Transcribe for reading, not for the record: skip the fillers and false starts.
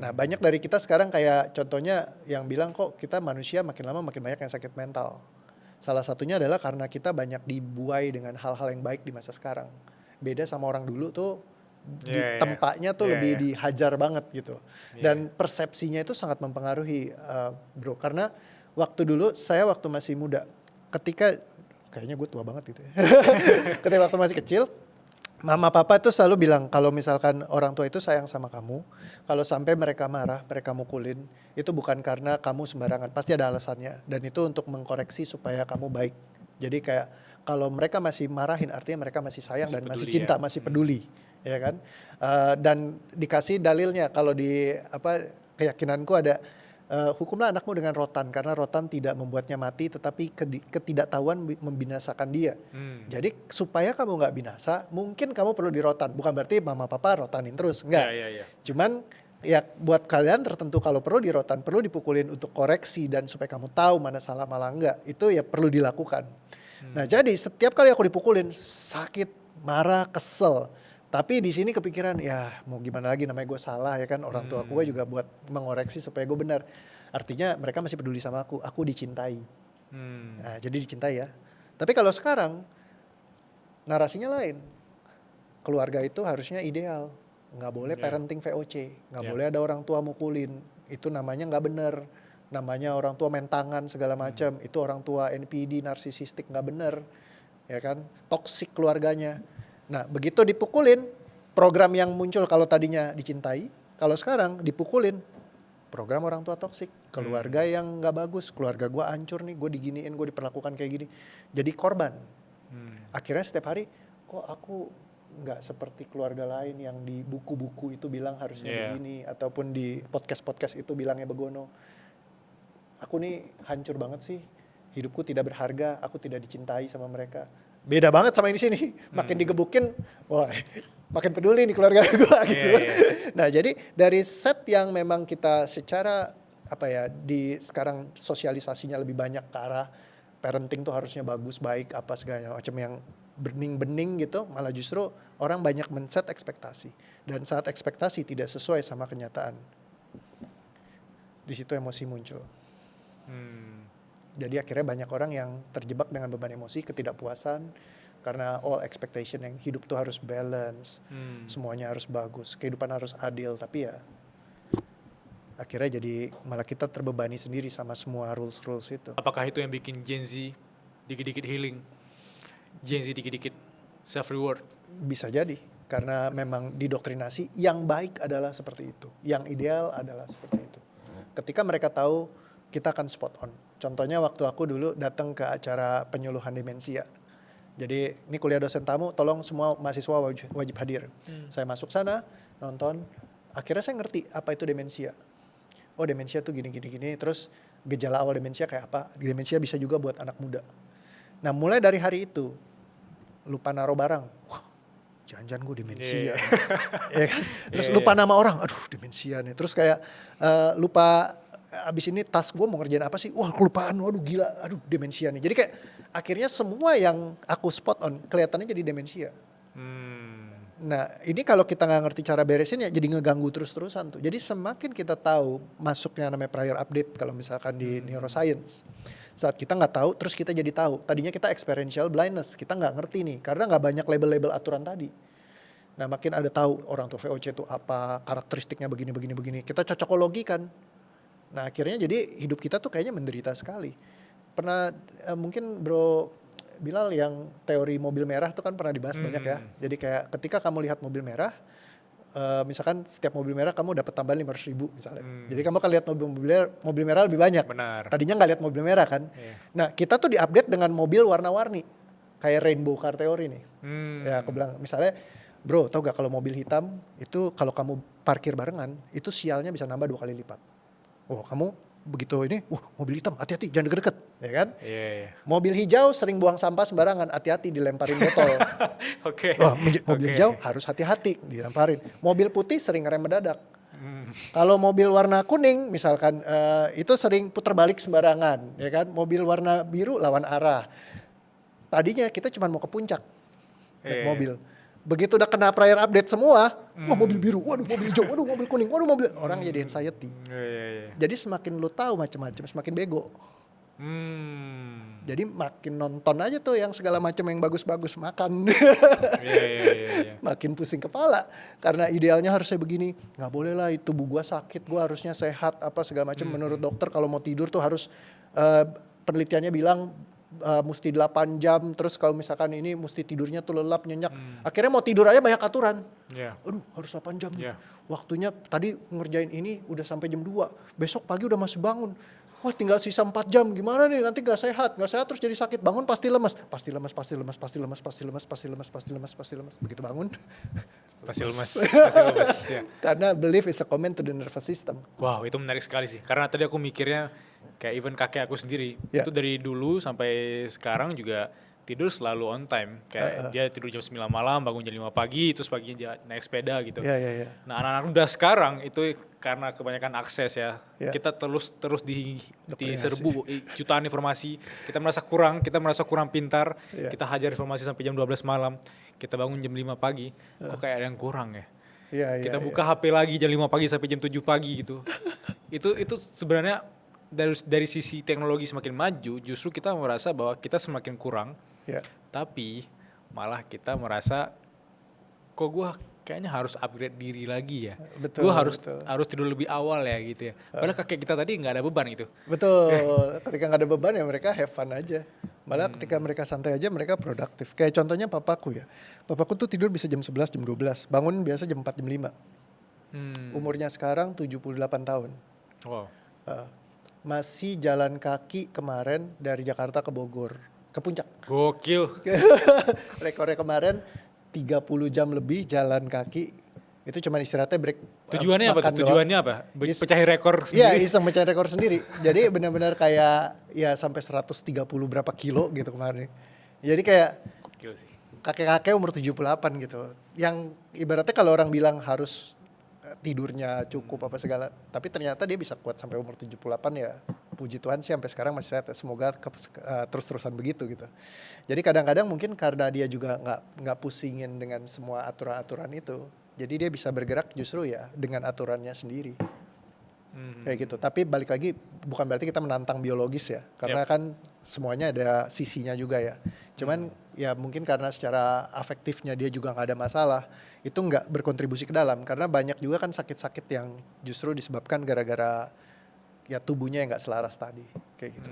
Nah banyak dari kita sekarang kayak contohnya yang bilang kok kita manusia makin lama makin banyak yang sakit mental. Salah satunya adalah karena kita banyak dibuai dengan hal-hal yang baik di masa sekarang. Beda sama orang dulu tuh di tempatnya tuh lebih dihajar banget gitu. Dan persepsinya itu sangat mempengaruhi bro. Karena waktu dulu saya waktu masih muda, ketika kayaknya gue tua banget gitu ya. Ketika waktu masih kecil, mama papa itu selalu bilang kalau misalkan orang tua itu sayang sama kamu, kalau sampai mereka marah, mereka mukulin, itu bukan karena kamu sembarangan, pasti ada alasannya. Dan itu untuk mengkoreksi supaya kamu baik. Jadi kayak kalau mereka masih marahin artinya mereka masih sayang dan masih cinta, masih peduli, ya kan? Dan dikasih dalilnya kalau di keyakinanku ada hukumlah anakmu dengan rotan karena rotan tidak membuatnya mati tetapi ketidaktahuan membinasakan dia. Jadi supaya kamu nggak binasa mungkin kamu perlu dirotan, bukan berarti mama papa rotanin terus, enggak. Cuman ya buat kalian tertentu kalau perlu dirotan, perlu dipukulin untuk koreksi dan supaya kamu tahu mana salah malah enggak, itu ya perlu dilakukan. Nah jadi setiap kali aku dipukulin sakit, marah, kesel. Tapi di sini kepikiran ya mau gimana lagi, namanya gue salah ya kan, orang tua gue juga buat mengoreksi supaya gue benar. Artinya mereka masih peduli sama aku dicintai. Nah, jadi dicintai ya. Tapi kalau sekarang narasinya lain. Keluarga itu harusnya ideal, nggak boleh parenting VOC, nggak boleh ada orang tua mukulin, itu namanya nggak bener. Namanya orang tua main tangan segala macam, itu orang tua NPD, narsisistik, nggak bener, ya kan, toksik keluarganya. Nah begitu dipukulin, program yang muncul kalau tadinya dicintai, kalau sekarang dipukulin, program orang tua toksik, keluarga yang nggak bagus, keluarga gue hancur nih, gue diginiin, gue diperlakukan kayak gini, jadi korban. Akhirnya setiap hari, kok aku nggak seperti keluarga lain yang di buku-buku itu bilang harusnya begini, ataupun di podcast-podcast itu bilangnya begono. Aku nih hancur banget sih, hidupku tidak berharga, aku tidak dicintai sama mereka. Beda banget sama yang di sini, makin digebukin, wah makin peduli nih keluarga gue gitu. Nah jadi dari set yang memang kita secara di sekarang sosialisasinya lebih banyak ke arah parenting tuh harusnya bagus, baik, apa segala macam yang bening-bening gitu, malah justru orang banyak men-set ekspektasi. Dan saat ekspektasi tidak sesuai sama kenyataan, di situ emosi muncul. Jadi akhirnya banyak orang yang terjebak dengan beban emosi, ketidakpuasan, karena all expectation yang hidup tuh harus balance, semuanya harus bagus, kehidupan harus adil, tapi ya akhirnya jadi malah kita terbebani sendiri sama semua rules-rules itu. Apakah itu yang bikin Gen Z dikit-dikit healing? Gen Z dikit-dikit self-reward? Bisa jadi, karena memang didoktrinasi yang baik adalah seperti itu, yang ideal adalah seperti itu. Ketika mereka tahu, kita akan spot on. Contohnya waktu aku dulu datang ke acara penyuluhan demensia. Jadi ini kuliah dosen tamu, tolong semua mahasiswa wajib hadir. Saya masuk sana, nonton, akhirnya saya ngerti apa itu demensia. Oh demensia tuh gini, terus gejala awal demensia kayak apa. Demensia bisa juga buat anak muda. Nah mulai dari hari itu, lupa naruh barang. Wah, jangan-jangan gue demensia. Ya kan? Terus lupa nama orang, aduh demensia nih. Terus kayak lupa, abis ini tas gue mau ngerjain apa sih? Wah kelupaan, waduh gila, aduh demensia nih. Jadi kayak akhirnya semua yang aku spot on kelihatannya jadi demensia. Nah ini kalau kita nggak ngerti cara beresin ya jadi ngeganggu terus-terusan tuh. Jadi semakin kita tahu masuknya namanya prior update kalau misalkan di neuroscience. Saat kita nggak tahu terus kita jadi tahu. Tadinya kita experiential blindness, kita nggak ngerti nih karena nggak banyak label-label aturan tadi. Nah makin ada tahu orang tuh VOC itu apa, karakteristiknya begini. Kita cocokologikan. Nah akhirnya jadi hidup kita tuh kayaknya menderita sekali. Pernah mungkin Bro Bilal yang teori mobil merah tuh kan pernah dibahas banyak ya. Jadi kayak ketika kamu lihat mobil merah, misalkan setiap mobil merah kamu dapat tambahan 500.000 misalnya. Jadi kamu kan lihat mobil merah lebih banyak. Benar. Tadinya nggak lihat mobil merah kan. Nah kita tuh diupdate dengan mobil warna-warni. Kayak rainbow car theory nih. Ya aku bilang misalnya, bro tau gak kalau mobil hitam itu kalau kamu parkir barengan, itu sialnya bisa nambah 2 kali lipat. Oh kamu begitu ini, mobil hitam hati-hati jangan deket-deket, ya kan? Mobil hijau sering buang sampah sembarangan, hati-hati dilemparin botol. Mobil hijau harus hati-hati dilemparin. Mobil putih sering ngerem mendadak. Kalau mobil warna kuning misalkan itu sering putar balik sembarangan, ya kan? Mobil warna biru lawan arah. Tadinya kita cuma mau ke puncak naik mobil. Begitu udah kena prior update semua, Wah mobil biru, waduh mobil hijau, waduh mobil kuning, waduh mobil. Orang jadi anxiety. Iya. Jadi semakin lu tahu macam-macam, semakin bego. Jadi makin nonton aja tuh yang segala macam yang bagus-bagus, makan. Iya. Makin pusing kepala. Karena idealnya harusnya begini, nggak boleh lah tubuh gua sakit, gua harusnya sehat apa segala macam. Menurut dokter kalau mau tidur tuh harus penelitiannya bilang mesti 8 jam, terus kalau misalkan ini mesti tidurnya tuh lelap, nyenyak. Akhirnya mau tidur aja banyak aturan. Iya. Aduh harus 8 jam nih. Iya. Waktunya tadi ngerjain ini udah sampai jam 2. Besok pagi udah masih bangun. Wah tinggal sisa 4 jam, gimana nih nanti gak sehat terus jadi sakit. Bangun pasti lemas. Begitu bangun. Pasti lemas. Ya. Karena belief is a comment to the nervous system. Wow, itu menarik sekali sih. Karena tadi aku mikirnya kayak even kakek aku sendiri, Ya. itu dari dulu sampai sekarang juga tidur selalu on time. Kayak dia tidur jam 9 malam, bangun jam 5 pagi, terus paginya dia naik sepeda gitu. Iya. Nah, anak-anak muda sekarang itu karena kebanyakan akses ya. Ya. Kita terus Doktrinasi. diserbu jutaan informasi. Kita merasa kurang pintar. Ya. Kita hajar informasi sampai jam 12 malam. Kita bangun jam 5 pagi. Kok kayak ada yang kurang ya? Iya. Kita buka HP lagi jam 5 pagi sampai jam 7 pagi gitu. itu sebenarnya dari sisi teknologi semakin maju, justru kita merasa bahwa kita semakin kurang. Ya. Tapi malah kita merasa kok gue kayaknya harus upgrade diri lagi ya. Betul, Gue betul. harus tidur lebih awal ya gitu ya. Padahal kakek kita tadi nggak ada beban itu. Betul. Ketika nggak ada beban ya mereka have fun aja. Malah ketika mereka santai aja mereka produktif. Kayak contohnya papaku ya. Papaku tuh tidur bisa jam 11, jam 12. Bangun biasa jam 4, jam 5. Umurnya sekarang 78 tahun. Wow. Masih jalan kaki kemarin dari Jakarta ke Bogor. Ke puncak. Gokil. Rekornya kemarin 30 jam lebih jalan kaki. Itu cuma istirahatnya break. Tujuannya apa? makan doang. Tujuannya apa? Pecahin rekor Iya, sendiri. iseng mencari rekor sendiri. Jadi benar-benar kayak ya sampai 130 berapa kilo gitu kemarin. Jadi kayak Gokil sih. kakek-kakek umur 78 gitu. Yang ibaratnya kalau orang bilang harus tidurnya cukup apa segala, tapi ternyata dia bisa kuat sampai umur 78 ya. Puji Tuhan sih sampai sekarang masih sehat. Semoga terus-terusan begitu gitu. Jadi kadang-kadang mungkin karena dia juga nggak pusingin dengan semua aturan-aturan itu. Jadi dia bisa bergerak justru ya dengan aturannya sendiri. Kayak gitu. Tapi balik lagi bukan berarti kita menantang biologis ya. Karena kan semuanya ada sisinya juga ya. Cuman ya mungkin karena secara afektifnya dia juga nggak ada masalah. Itu nggak berkontribusi ke dalam. Karena banyak juga kan sakit-sakit yang justru disebabkan gara-gara ya tubuhnya yang nggak selaras tadi. Kayak gitu.